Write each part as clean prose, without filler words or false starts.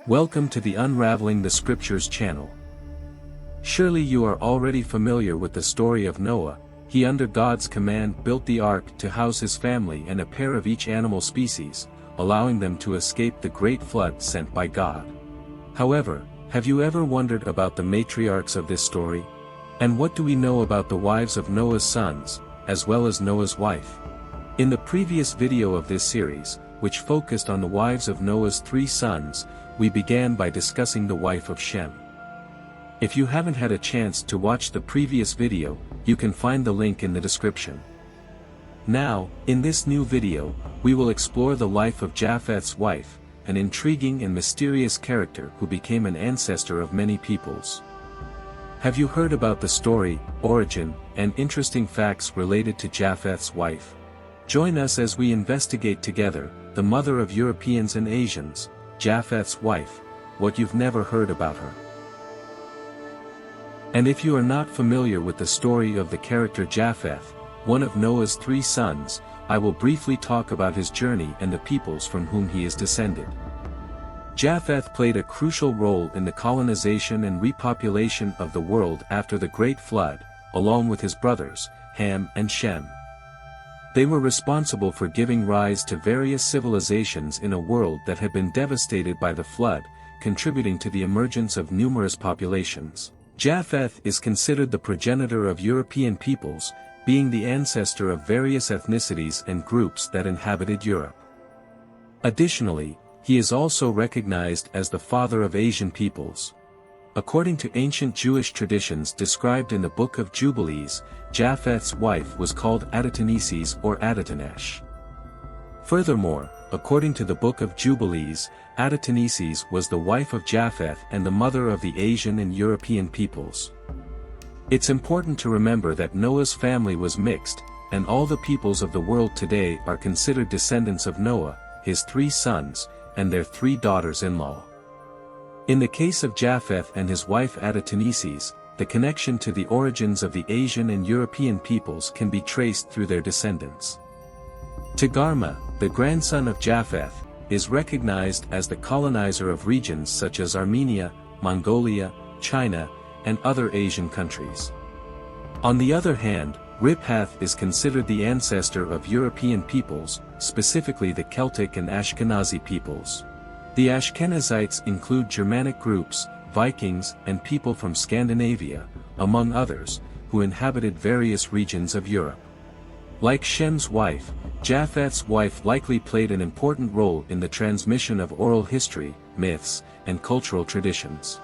Welcome to the Unraveling the Scriptures channel. Surely you are already familiar with the story of Noah. He under God's command built the ark to house his family and a pair of each animal species, allowing them to escape the great flood sent by God. However, have you ever wondered about the matriarchs of this story? And what do we know about the wives of Noah's sons, as well as Noah's wife? In the previous video of this series, which focused on the wives of Noah's 3 sons, we began by discussing the wife of Shem. If you haven't had a chance to watch the previous video, you can find the link in the description. Now, in this new video, we will explore the life of Japheth's wife, an intriguing and mysterious character who became an ancestor of many peoples. Have you heard about the story, origin, and interesting facts related to Japheth's wife? Join us as we investigate together, the mother of Europeans and Asians, Japheth's wife, what you've never heard about her. And if you are not familiar with the story of the character Japheth, one of Noah's 3 sons, I will briefly talk about his journey and the peoples from whom he is descended. Japheth played a crucial role in the colonization and repopulation of the world after the Great Flood, along with his brothers, Ham and Shem. They were responsible for giving rise to various civilizations in a world that had been devastated by the flood, contributing to the emergence of numerous populations. Japheth is considered the progenitor of European peoples, being the ancestor of various ethnicities and groups that inhabited Europe. Additionally, he is also recognized as the father of Asian peoples. According to ancient Jewish traditions described in the Book of Jubilees, Japheth's wife was called Adatanisis or Adatanish. Furthermore, according to the Book of Jubilees, Adatanisis was the wife of Japheth and the mother of the Asian and European peoples. It's important to remember that Noah's family was mixed, and all the peoples of the world today are considered descendants of Noah, his 3 sons, and their 3 daughters-in-law. In the case of Japheth and his wife Adatanisis, the connection to the origins of the Asian and European peoples can be traced through their descendants. Togarmah, the grandson of Japheth, is recognized as the colonizer of regions such as Armenia, Mongolia, China, and other Asian countries. On the other hand, Japheth is considered the ancestor of European peoples, specifically the Celtic and Ashkenazi peoples. The Ashkenazites include Germanic groups, Vikings, and people from Scandinavia, among others, who inhabited various regions of Europe. Like Shem's wife, Japheth's wife likely played an important role in the transmission of oral history, myths, and cultural traditions.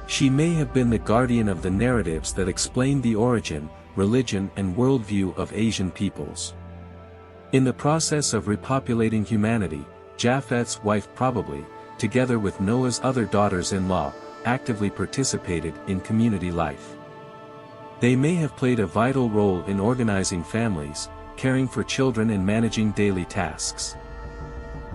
She may have been the guardian of the narratives that explain the origin, religion, and worldview of Asian peoples. In the process of repopulating humanity, Japheth's wife probably, together with Noah's other daughters-in-law, actively participated in community life. They may have played a vital role in organizing families, caring for children and managing daily tasks.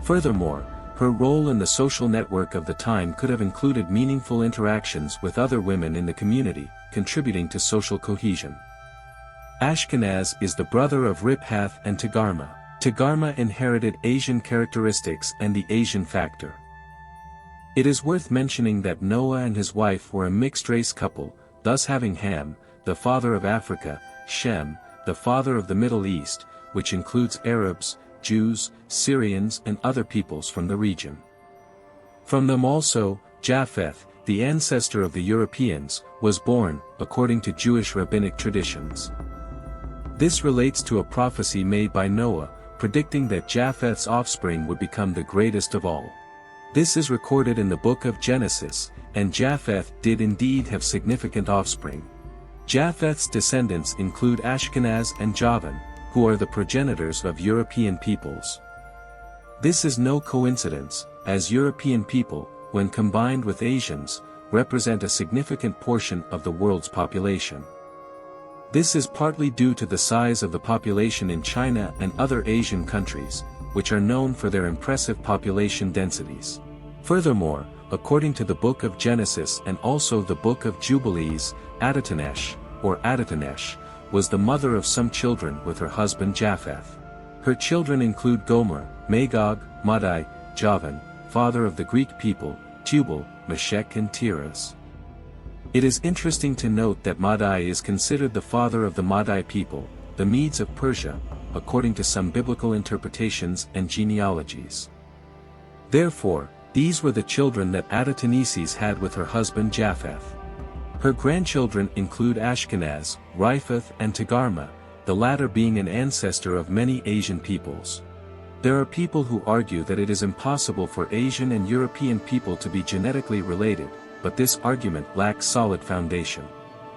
Furthermore, her role in the social network of the time could have included meaningful interactions with other women in the community, contributing to social cohesion. Ashkenaz is the brother of Japheth and Togarmah. Togarmah inherited Asian characteristics and the Asian factor. It is worth mentioning that Noah and his wife were a mixed-race couple, thus having Ham, the father of Africa, Shem, the father of the Middle East, which includes Arabs, Jews, Syrians and other peoples from the region. From them also, Japheth, the ancestor of the Europeans, was born, according to Jewish rabbinic traditions. This relates to a prophecy made by Noah, predicting that Japheth's offspring would become the greatest of all. This is recorded in the book of Genesis, and Japheth did indeed have significant offspring. Japheth's descendants include Ashkenaz and Javan, who are the progenitors of European peoples. This is no coincidence, as European people, when combined with Asians, represent a significant portion of the world's population. This is partly due to the size of the population in China and other Asian countries, which are known for their impressive population densities. Furthermore, according to the Book of Genesis and also the Book of Jubilees, Adatanish, or Adatanish, was the mother of some children with her husband Japheth. Her children include Gomer, Magog, Madai, Javan, father of the Greek people, Tubal, Meshech and Tiras. It is interesting to note that Madai is considered the father of the Madai people, the Medes of Persia, according to some biblical interpretations and genealogies. Therefore, these were the children that Adatanisis had with her husband Japheth. Her grandchildren include Ashkenaz, Riphath and Togarmah, the latter being an ancestor of many Asian peoples. There are people who argue that it is impossible for Asian and European people to be genetically related, but this argument lacks solid foundation.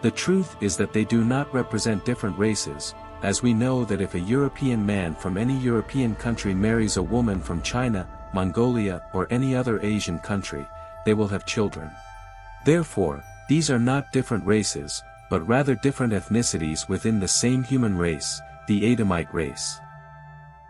The truth is that they do not represent different races, as we know that if a European man from any European country marries a woman from China, Mongolia or any other Asian country, they will have children. Therefore, these are not different races, but rather different ethnicities within the same human race, the Adamite race.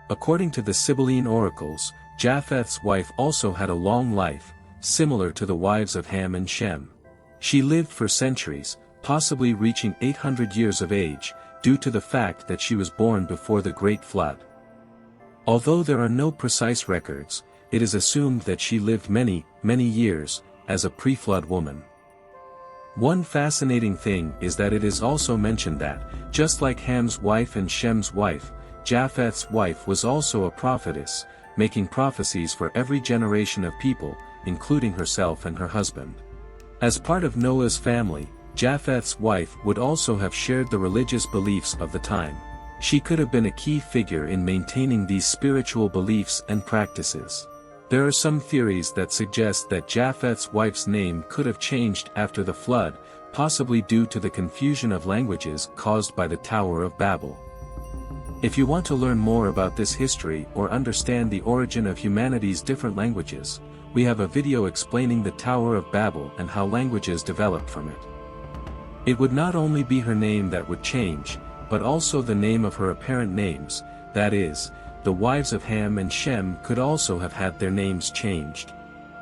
According to the Sibylline oracles, Japheth's wife also had a long life, similar to the wives of Ham and Shem. She lived for centuries, possibly reaching 800 years of age, due to the fact that she was born before the Great Flood. Although there are no precise records, it is assumed that she lived many years, as a pre-flood woman. One fascinating thing is that it is also mentioned that, just like Ham's wife and Shem's wife, Japheth's wife was also a prophetess, making prophecies for every generation of people, including herself and her husband. As part of Noah's family, Japheth's wife would also have shared the religious beliefs of the time. She could have been a key figure in maintaining these spiritual beliefs and practices. There are some theories that suggest that Japheth's wife's name could have changed after the flood, possibly due to the confusion of languages caused by the Tower of Babel. If you want to learn more about this history or understand the origin of humanity's different languages, we have a video explaining the Tower of Babel and how languages developed from it. It would not only be her name that would change, but also the name of her apparent names, that is, the wives of Ham and Shem could also have had their names changed.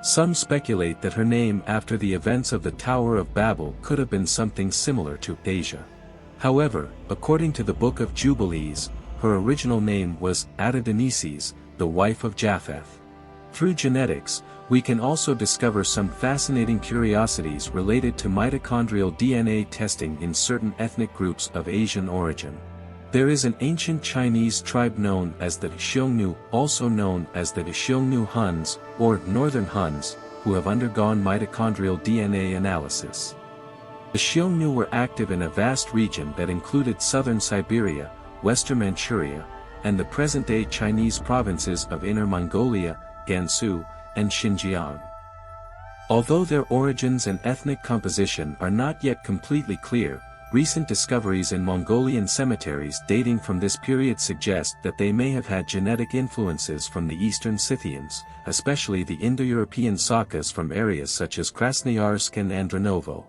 Some speculate that her name after the events of the Tower of Babel could have been something similar to Asia. However, according to the Book of Jubilees, her original name was Adatanisis, the wife of Japheth. Through genetics, we can also discover some fascinating curiosities related to mitochondrial DNA testing in certain ethnic groups of Asian origin. There is an ancient Chinese tribe known as the Xiongnu, also known as the Xiongnu Huns, or Northern Huns, who have undergone mitochondrial DNA analysis. The Xiongnu were active in a vast region that included southern Siberia, western Manchuria, and the present-day Chinese provinces of Inner Mongolia, Gansu, and Xinjiang. Although their origins and ethnic composition are not yet completely clear, recent discoveries in Mongolian cemeteries dating from this period suggest that they may have had genetic influences from the Eastern Scythians, especially the Indo-European Sakas from areas such as Krasnoyarsk and Andronovo.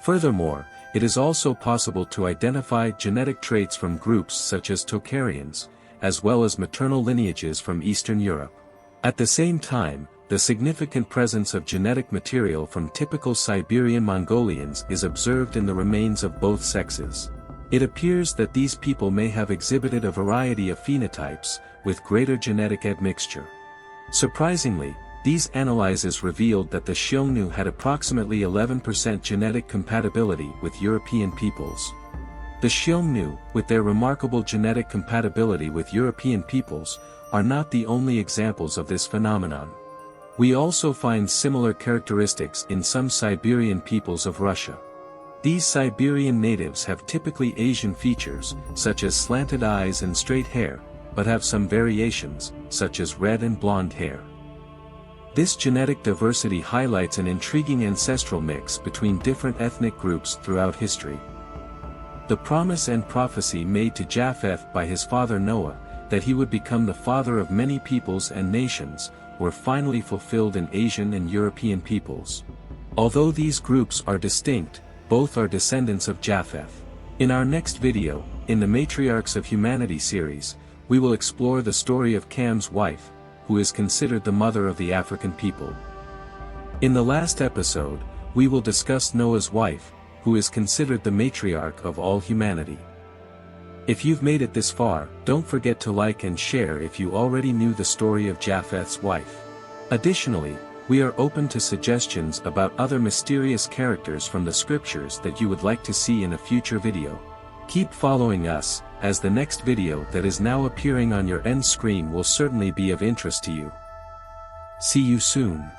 Furthermore, it is also possible to identify genetic traits from groups such as Tocharians, as well as maternal lineages from Eastern Europe. At the same time, the significant presence of genetic material from typical Siberian Mongolians is observed in the remains of both sexes. It appears that these people may have exhibited a variety of phenotypes, with greater genetic admixture. Surprisingly, these analyses revealed that the Xiongnu had approximately 11% genetic compatibility with European peoples. The Xiongnu, with their remarkable genetic compatibility with European peoples, are not the only examples of this phenomenon. We also find similar characteristics in some Siberian peoples of Russia. These Siberian natives have typically Asian features, such as slanted eyes and straight hair, but have some variations, such as red and blonde hair. This genetic diversity highlights an intriguing ancestral mix between different ethnic groups throughout history. The promise and prophecy made to Japheth by his father Noah, that he would become the father of many peoples and nations, were finally fulfilled in Asian and European peoples. Although these groups are distinct, both are descendants of Japheth. In our next video, in the Matriarchs of Humanity series, we will explore the story of Cam's wife, who is considered the mother of the African people. In the last episode, we will discuss Noah's wife, who is considered the matriarch of all humanity. If you've made it this far, don't forget to like and share if you already knew the story of Japheth's wife. Additionally, We are open to suggestions about other mysterious characters from the scriptures that you would like to see in a future video. Keep following us, as the next video that is now appearing on your end screen will certainly be of interest to you. See you soon.